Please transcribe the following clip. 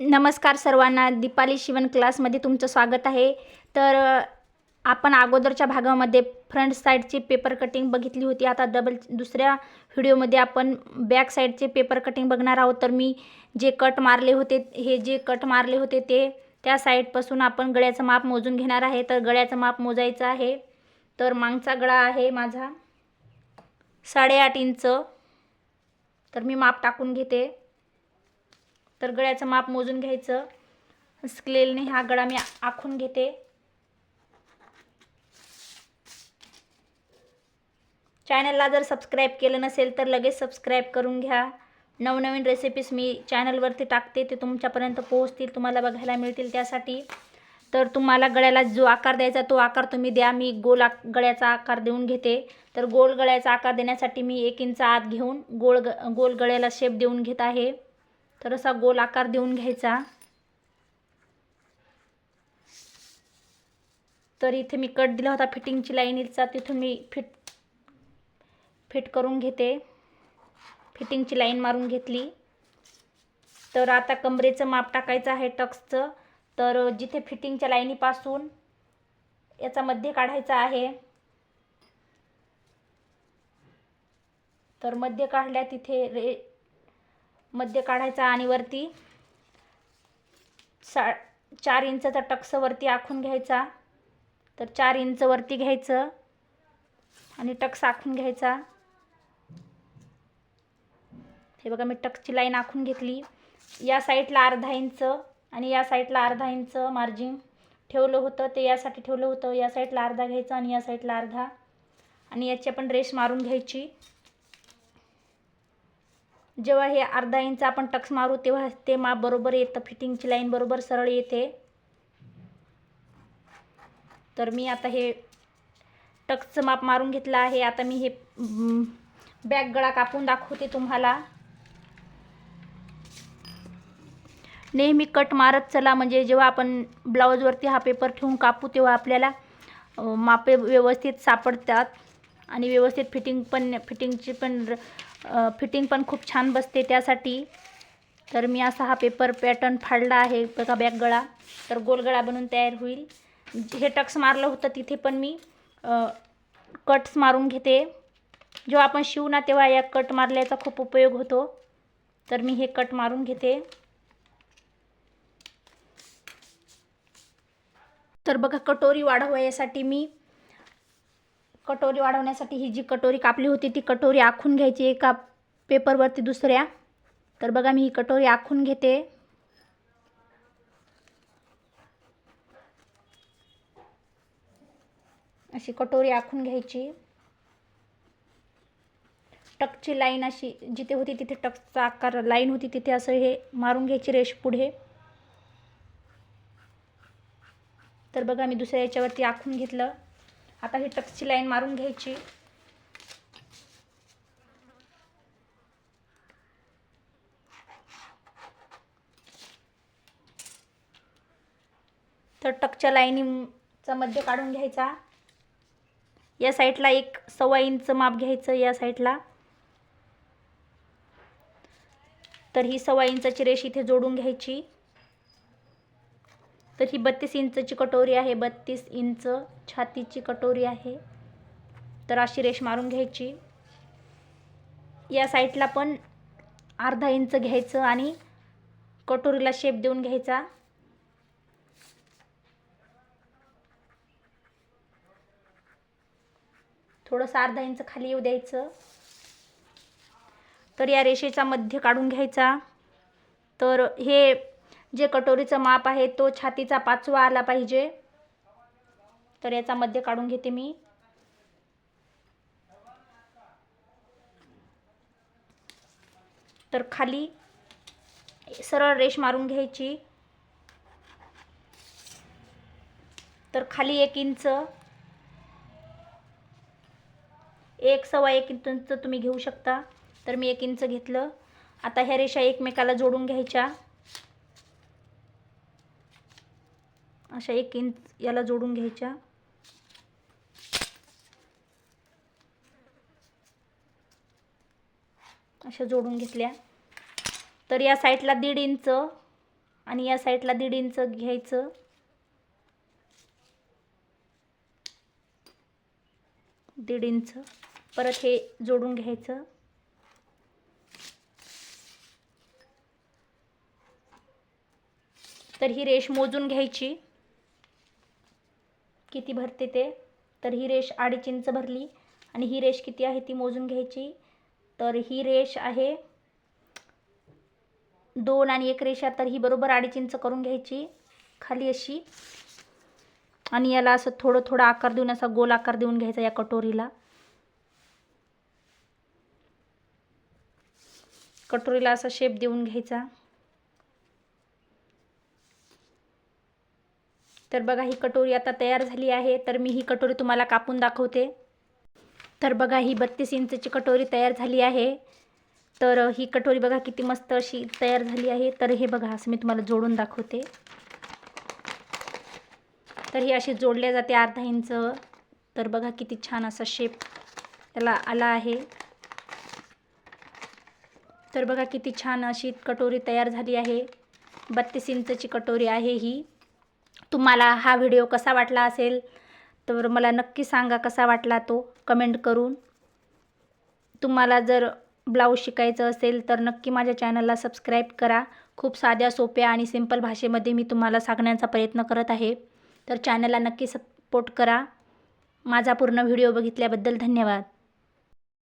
नमस्कार सर्वांना, दीपाली शिवण क्लासमध्ये तुमचं स्वागत आहे। तर आपण अगोदरच्या भागामध्ये फ्रंट साईडची पेपर कटिंग बघितली होती। आता दुसऱ्या व्हिडिओमध्ये आपण बॅक साईडचे पेपर कटिंग बघणार आहोत। तर मी जे कट मारले होते ते त्या साईडपासून आपण गळ्याचं माप मोजून घेणार आहे। तर गळ्याचं माप मोजायचं आहे। तर मागचा गळा आहे माझा 8.5 इंच। तर मी माप टाकून घेते। तर गळ्याचं माप मोजून घ्यायचं। स्केलने हा गळा मी आखून घेते। चॅनलला जर सबस्क्राइब केलं नसेल तर लगेच सबस्क्राइब करून घ्या। नवनवीन रेसिपीज मी चॅनलवरती टाकते, ते तुमच्यापर्यंत पोहोचतील, तुम्हाला बघायला मिळतील। त्यासाठी तर तुम्हाला गळ्याला जो आकार द्यायचा तो आकार तुम्ही द्या। मी गळ्याचा आकार देऊन घेते। तर गोल गळ्याचा आकार देण्यासाठी मी 1 इंच आत घेऊन गोल गळ्याला शेप देऊन घेत आहे। तर असा गोल आकार देऊन घ्यायचा। तर इथे मी कट दिला होता फिटिंगची लाईनीचा, तिथून मी फिट करून घेते। फिटिंगची लाईन मारून घेतली। तर आता कमरेचं माप टाकायचं आहे टक्सचं। तर जिथे फिटिंगच्या लाईनीपासून याचा मध्य काढायचा आहे। तर मध्य काढल्या तिथे मध्य काढायचा आणि वरती 4 इंचचा टक्स वरती आखून घ्यायचा। तर 4 इंच वरती घ्यायचं आणि टक्स आखून घ्यायचा। हे बघा, मी टक्सची लाईन आखून घेतली। या साईडला 1/2 इंच आणि या साईडला 1/2 इंच मार्जिन ठेवलं होतं, ते यासाठी ठेवलं होतं। या साईडला अर्धा घ्यायचा आणि या साईडला अर्धा, आणि याची आपण रेष मारून घ्यायची। जेव्हा हे 1/2 इंच आपण टक्स मारू तेव्हा ते माप बरोबर येतं, फिटिंगची लाईन बरोबर सरळ येते। तर मी आता हे टक्सचं माप मारून घेतलं आहे। आता मी हे बॅक गळा कापून दाखवते तुम्हाला। नेहमी कट मारत चला, म्हणजे जेव्हा आपण ब्लाऊजवरती हा पेपर ठेवून कापू तेव्हा आपल्याला मापे व्यवस्थित सापडतात आणि व्यवस्थित फिटिंग पण खूप छान बसते त्यासाठी। तर मी असा हा पेपर पॅटर्न फाडला आहे बघा, बॅक गळा। तर गोल गळा बनून तयार होईल। हे टक्स मारलं होतं तिथे पण मी कट्स मारून घेते। जेव्हा आपण शिवू ना तेव्हा या कट मारल्याचा खूप उपयोग होतो। तर मी हे कट मारून घेते। तर बघा, कटोरी वाढवण्यासाठी ही जी कटोरी कापली होती ती कटोरी आखून घ्यायची एका पेपरवरती दुसऱ्या। तर बघा, मी ही कटोरी आखून घेते। अशी कटोरी आखून घ्यायची। टक्सची लाईन अशी जिथे होती तिथे टक्सचा आकार लाईन होती तिथे असं हे मारून घ्यायची रेष पुढे। तर बघा, मी दुसऱ्या याच्यावरती आखून घेतलं। आता ही टक्सची लाईन मारून घ्यायची। तर टक्सच्या लाईनीचा मध्य काढून घ्यायचा। या साईडला 1.25 इंच माप घ्यायचं या साईडला। तर ही 1.25 इंचाची रेष इथे जोडून घ्यायची। तर ही 32 इंचची कटोरी आहे, 32 इंच छातीची कटोरी आहे। तर अशी रेष मारून घ्यायची। या साईडला पण 1/2 इंच घ्यायचं आणि कटोरीला शेप देऊन घ्यायचा। थोडंसं 1/2 इंच खाली येऊ द्यायचं। तर या रेषेचा मध्य काढून घ्यायचा। तर हे जे कटोरीचं माप आहे तो छातीचा 5वा आला पाहिजे। तर याचा मध्य काढून घेते मी। तर खाली सरळ रेष मारून घ्यायची। तर खाली 1 इंच, 1.25 इंच तुम्ही घेऊ शकता। तर मी 1 इंच घेतलं। आता ह्या रेषा एकमेकाला जोडून घ्यायच्या। अशा 1 इंच याला जोडून घ्यायच्या। अशा जोडून घेतल्या। तर या साईडला 1.5 इंच आणि या साईडला 1.5 इंच घ्यायचं. दीड इंच परत हे जोडून घ्यायचं. तर ही रेष मोजून घ्यायची किती भरते ते. तर ही रेष 2.5 इंच भरली आणि ही रेष किती आहे ती मोजून घ्यायची. तर ही रेष आहे 2 आणि 1 रेषा, तर ही बरोबर 2.5 इंच करून घ्यायची खाली अशी. आणि याला असं थोडं थोडं आकार देऊन असा गोल आकार देऊन घ्यायचा या कटोरीला. कटोरीला असा शेप देऊन घ्यायचा. तर बघा ही कटोरी आता तयार झाली आहे. तर मी ही कटोरी तुम्हाला कापून दाखवते. तर बघा ही 32 इंचची कटोरी तयार झाली आहे. तर ही कटोरी बघा किती मस्त अशी तयार झाली आहे. तर हे बघा असं मी तुम्हाला जोडून दाखवते. तर ही अशी जोडल्या जाते 1/2 इंच. तर बघा किती छान असा शेप त्याला आला आहे. तर बघा किती छान अशी कटोरी तयार झाली आहे. 32 इंचची कटोरी आहे ही. तुम्हाला हा व्हिडिओ कसा वाटला असेल तर मला नक्की सांगा कसा वाटला तो कमेंट करून. तुम्हाला जर ब्लाऊज शिकायचं असेल तर नक्की माझ्या चॅनलला सबस्क्राईब करा. खूप साध्या सोप्या आणि सिंपल भाषेमध्ये मी तुम्हाला सांगण्याचा प्रयत्न करत आहे. तर चॅनलला नक्की सपोर्ट करा. माझा पूर्ण व्हिडिओ बघितल्याबद्दल धन्यवाद.